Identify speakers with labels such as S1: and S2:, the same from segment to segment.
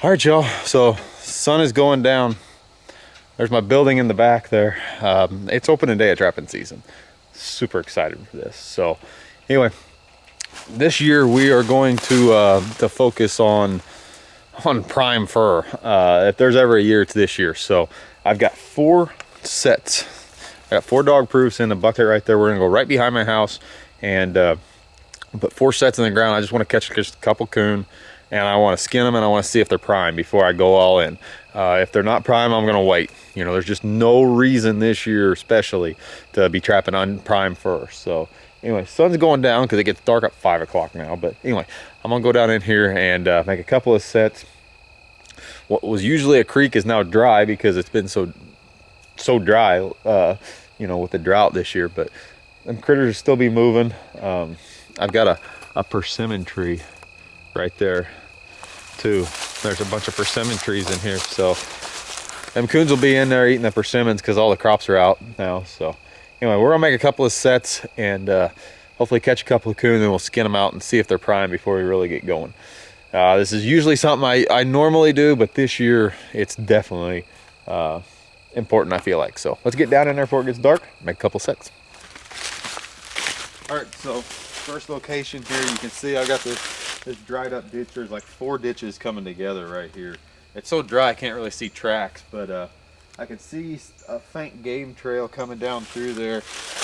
S1: All right, y'all. So sun is going down. There's my building in the back there. It's opening day of trapping season. Super excited for this. So anyway, this year we are going to focus on prime fur. If there's ever a year, it's this year. So I've got 4 sets. I got 4 dog proofs in the bucket right there. We're gonna go right behind my house and put 4 sets in the ground. I just want to catch just a couple coon, and I want to skin them, and I want to see if they're prime before I go all in. If they're not prime, I'm gonna wait. You know, there's just no reason this year especially to be trapping on prime fur. So anyway, sun's going down because it gets dark at 5 o'clock now. But anyway, I'm gonna go down in here and make a couple of sets. What was usually a creek is now dry because it's been so dry, you know, with the drought this year. But them critters will still be moving. I've got a persimmon tree right there too. There's a bunch of persimmon trees in here, so them coons will be in there eating the persimmons because all the crops are out now. So anyway, we're gonna make a couple of sets and hopefully catch a couple of coons, and we'll skin them out and see if they're prime before we really get going. This is usually something I normally do, but this year it's definitely important, I feel like. So let's get down in there before it gets dark, make a couple sets. All right, so first location here, you can see I got this dried up ditch. There's like 4 ditches coming together right here. It's so dry I can't really see tracks, but I can see a faint game trail coming down through there,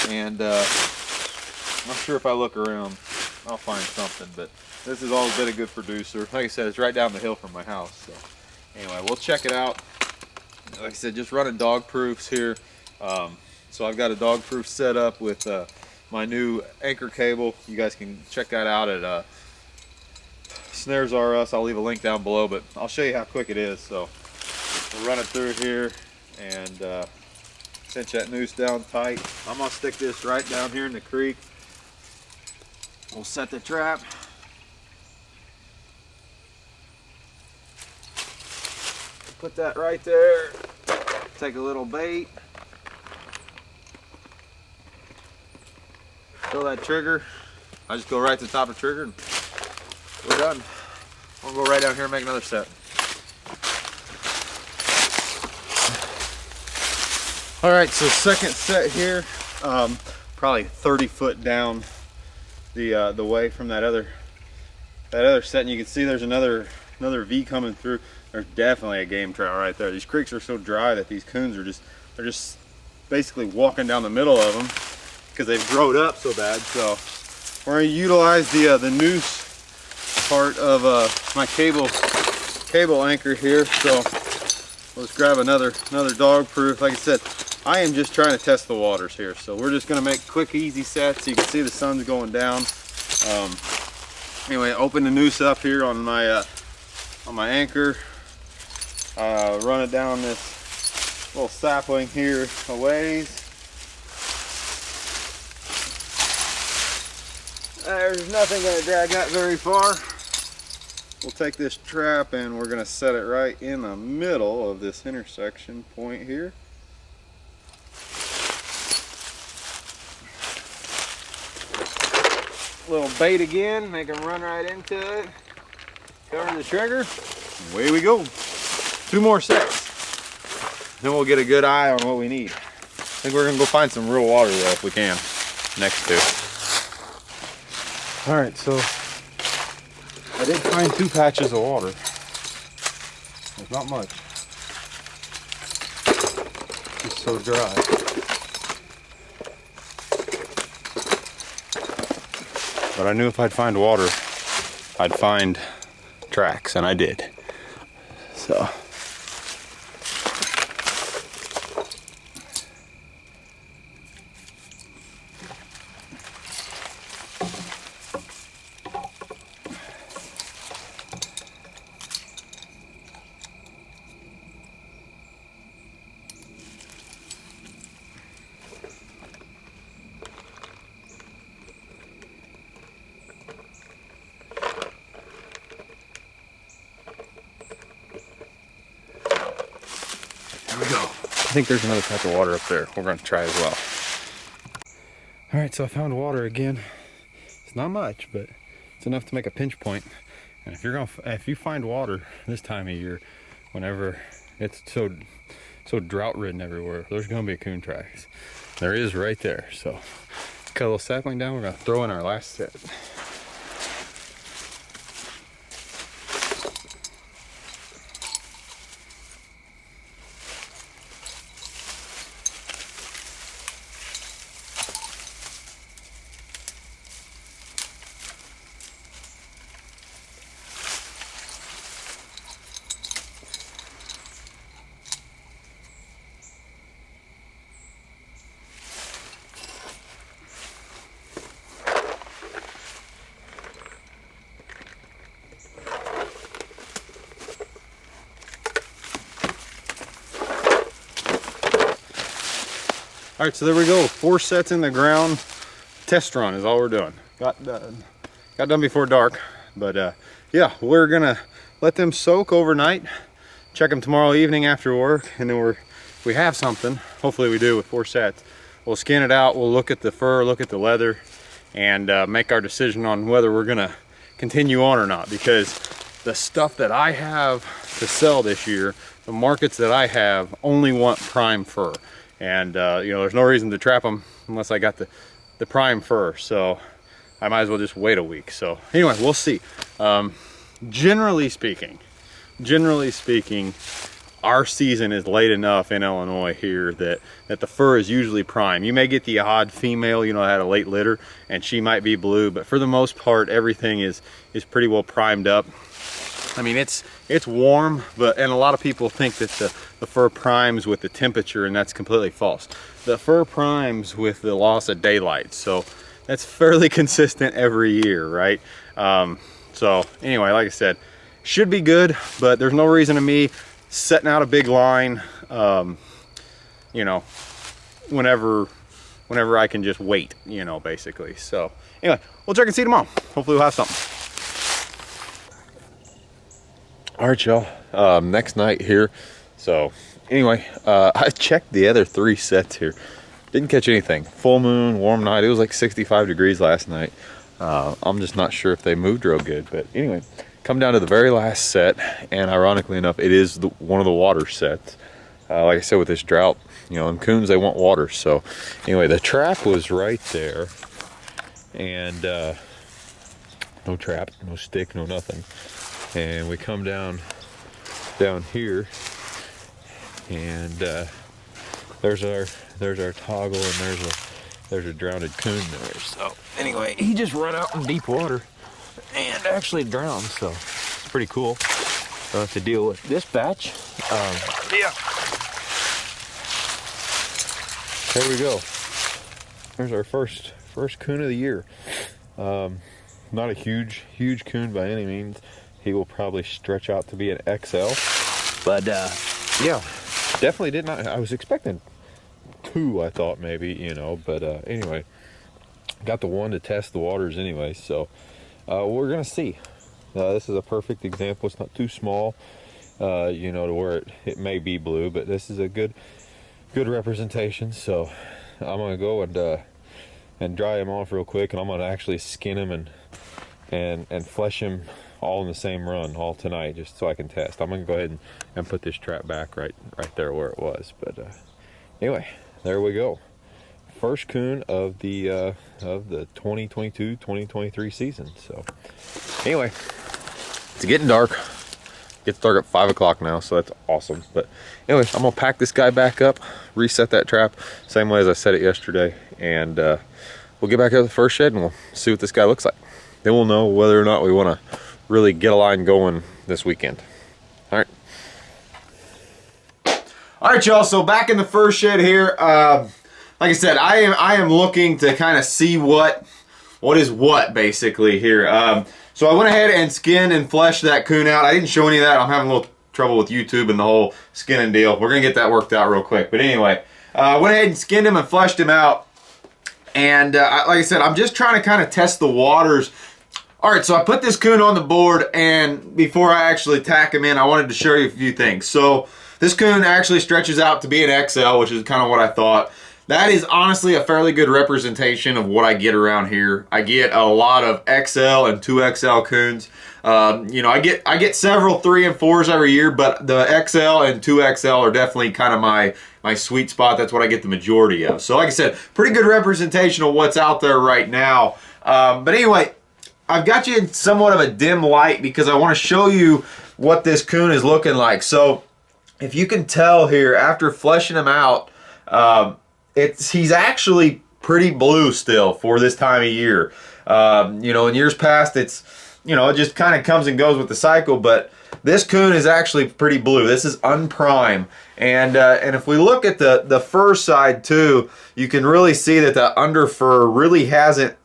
S1: and I'm sure if I look around I'll find something. But this has always been a good producer. Like I said, it's right down the hill from my house. So anyway, we'll check it out. Like I said, just running dog proofs here. So I've got a dog proof set up with my new anchor cable. You guys can check that out at Snares R Us. I'll leave a link down below, but I'll show you how quick it is. So we'll run it through here and cinch that noose down tight. I'm gonna stick this right down here in the creek. We'll set the trap. Put that right there. Take a little bait. Fill that trigger. I just go right to the top of the trigger and we're done. We'll go right down here and make another set. All right, so second set here, probably 30 foot down the way from that other set, and you can see there's another V coming through. There's definitely a game trail right there. These creeks are so dry that these coons are just basically walking down the middle of them because they've growed up so bad. So we're going to utilize the noose part of my cable anchor here. So let's grab another dog proof. Like I said, I am just trying to test the waters here. So we're just going to make quick, easy sets. You can see the sun's going down. Anyway, open the noose up here on my anchor. Run it down this little sapling here a ways. There's nothing going to drag that very far. We'll take this trap and we're going to set it right in the middle of this intersection point here. Little bait again, make them run right into it. Cover the trigger. Away we go. 2 more sets. Then we'll get a good eye on what we need. I think we're gonna go find some real water though if we can. Next to. All right, so I did find 2 patches of water. There's not much. It's so dry. But I knew if I'd find water, I'd find tracks, and I did. So. There we go. I think there's another patch of water up there. We're going to try as well. All right, so I found water again. It's not much, but it's enough to make a pinch point. And if you find water this time of year, whenever it's so drought ridden everywhere, there's gonna be coon tracks. There is right there. So cut a little sapling down. We're gonna throw in our last set. All right, so there we go. 4 sets in the ground. Test run is all we're doing. Got done before dark, but yeah, we're gonna let them soak overnight. Check them tomorrow evening after work, and then we have something. Hopefully we do with 4 sets. We'll skin it out. We'll look at the fur, look at the leather, and make our decision on whether we're gonna continue on or not. Because the stuff that I have to sell this year, the markets that I have only want prime fur. And you know, there's no reason to trap them unless I got the prime fur, so I might as well just wait a week. So anyway, we'll see. Generally speaking, our season is late enough in Illinois here that the fur is usually prime. You may get the odd female, you know, that had a late litter, and she might be blue, but for the most part, everything is pretty well primed up. I mean, it's warm, and a lot of people think that the fur primes with the temperature, and that's completely false. The fur primes with the loss of daylight, so that's fairly consistent every year, right? So anyway, like I said, should be good, but there's no reason to me setting out a big line, you know, whenever I can just wait, you know, basically. So anyway, we'll check and see tomorrow. Hopefully we'll have something. All right, y'all, next night here. So anyway, I checked the other 3 sets here. Didn't catch anything. Full moon, warm night. It was like 65 degrees last night. I'm just not sure if they moved real good. But anyway, come down to the very last set. And ironically enough, it is one of the water sets. Like I said, with this drought, you know, and coons, they want water. So anyway, the trap was right there. And no trap, no stick, no nothing. And we come down here, and there's our toggle, and there's a drowned coon there. So anyway, he just run out in deep water and actually drowned. So it's pretty cool. Don't have to deal with this batch. Yeah. There we go. There's our first coon of the year. Not a huge coon by any means. He will probably stretch out to be an XL, but yeah, definitely did not. I was expecting 2, I thought maybe, you know, but anyway, got the 1 to test the waters anyway. So we're gonna see. This is a perfect example. It's not too small, you know, to where it may be blue, but this is a good representation. So I'm gonna go and dry him off real quick, and I'm gonna actually skin him and flesh him all in the same run all tonight, just so I can test. I'm gonna go ahead and put this trap back right there where it was. But anyway, there we go. First coon of the 2022-2023 season. So anyway, it's getting dark. It's dark at 5 o'clock now, so that's awesome. But anyway, I'm gonna pack this guy back up, reset that trap same way as I set it yesterday, and we'll get back up to the first shed and we'll see what this guy looks like. Then we'll know whether or not we want to really get a line going this weekend. All right, y'all, so back in the first shed here. Like I said, I am looking to kind of see what is what basically here. So I went ahead and skinned and fleshed that coon out. I didn't show any of that. I'm having a little trouble with YouTube and the whole skinning deal. We're gonna get that worked out real quick. But anyway, I went ahead and skinned him and fleshed him out. And like I said, I'm just trying to kind of test the waters. All right, so I put this coon on the board, and before I actually tack him in, I wanted to show you a few things. So this coon actually stretches out to be an XL, which is kind of what I thought. That is honestly a fairly good representation of what I get around here. I get a lot of XL and 2XL coons.
S2: You know, I get several 3 and 4s every year, but the XL and 2XL are definitely kind of my sweet spot. That's what I get the majority of. So like I said, pretty good representation of what's out there right now. But anyway, I've got you in somewhat of a dim light because I want to show you what this coon is looking like. So if you can tell here, after fleshing him out, he's actually pretty blue still for this time of year. You know, in years past, it's, you know, it just kind of comes and goes with the cycle, but this coon is actually pretty blue. This is unprime. And if we look at the fur side too, you can really see that the under fur really hasn't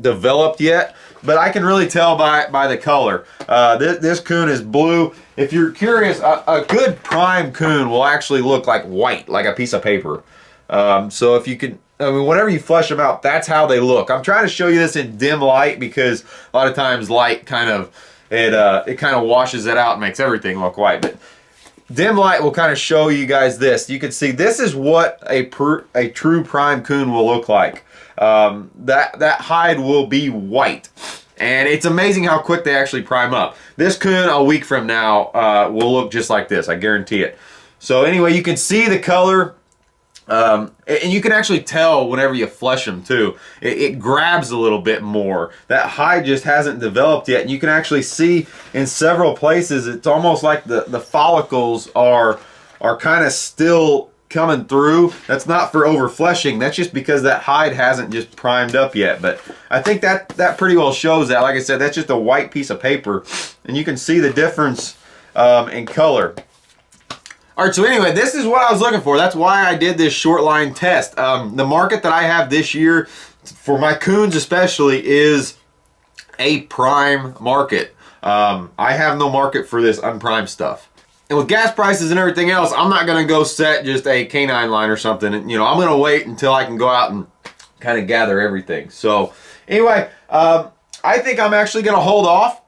S2: developed yet, but I can really tell by the color. This coon is blue. If you're curious, a good prime coon will actually look like white, like a piece of paper. So if you can, I mean, whenever you flesh them out, that's how they look. I'm trying to show you this in dim light because a lot of times light kind of, it kind of washes it out and makes everything look white. But dim light will kind of show you guys this. You can see this is what a true prime coon will look like. That hide will be white. And it's amazing how quick they actually prime up. This coon a week from now will look just like this, I guarantee it. So anyway, you can see the color. And you can actually tell whenever you flesh them too. It grabs a little bit more. That hide just hasn't developed yet. And you can actually see in several places, it's almost like the follicles are kind of still coming through. That's not for over fleshing. That's just because that hide hasn't just primed up yet. But I think that pretty well shows that. Like I said, that's just a white piece of paper. And you can see the difference in color. All right, so anyway, this is what I was looking for. That's why I did this short line test. The market that I have this year, for my coons especially, is a prime market. I have no market for this unprimed stuff. And with gas prices and everything else, I'm not going to go set just a canine line or something. And, you know, I'm going to wait until I can go out and kind of gather everything. So anyway, I think I'm actually going to hold off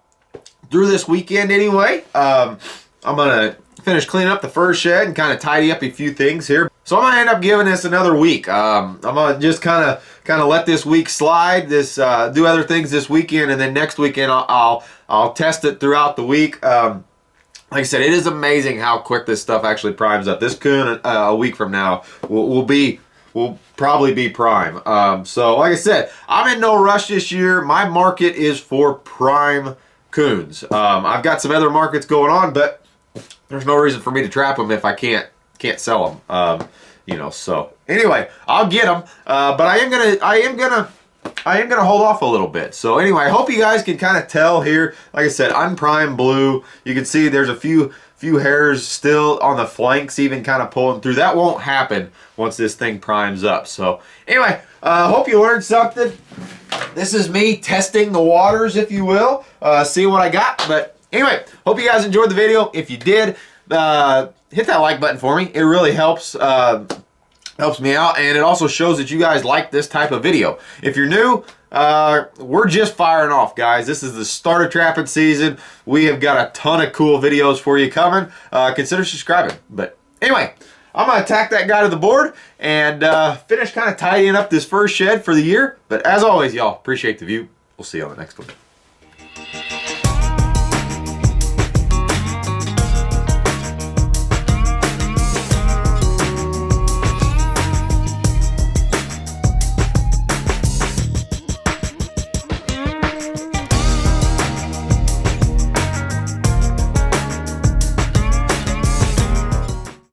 S2: through this weekend anyway. I'm going to finish cleaning up the fur shed and kind of tidy up a few things here. So I'm gonna end up giving this another week. I'm gonna just kind of let this week slide. Do other things this weekend, and then next weekend I'll test it throughout the week. Like I said, it is amazing how quick this stuff actually primes up. This coon a week from now will probably be prime. So like I said, I'm in no rush this year. My market is for prime coons. I've got some other markets going on, but there's no reason for me to trap them if I can't sell them. You know, so anyway, I'll get them, but I am gonna hold off a little bit. So anyway, I hope you guys can kind of tell here. Like I said, unprimed blue. You can see there's a few hairs still on the flanks, even kind of pulling through. That won't happen once this thing primes up. So anyway, hope you learned something. This is me testing the waters, if you will, see what I got. But anyway, hope you guys enjoyed the video. If you did, hit that like button for me. It really helps me out, and it also shows that you guys like this type of video. If you're new, we're just firing off, guys. This is the start of trapping season. We have got a ton of cool videos for you coming. Consider subscribing. But anyway, I'm going to tack that guy to the board and finish kind of tidying up this first shed for the year. But as always, y'all, appreciate the view. We'll see you on the next one.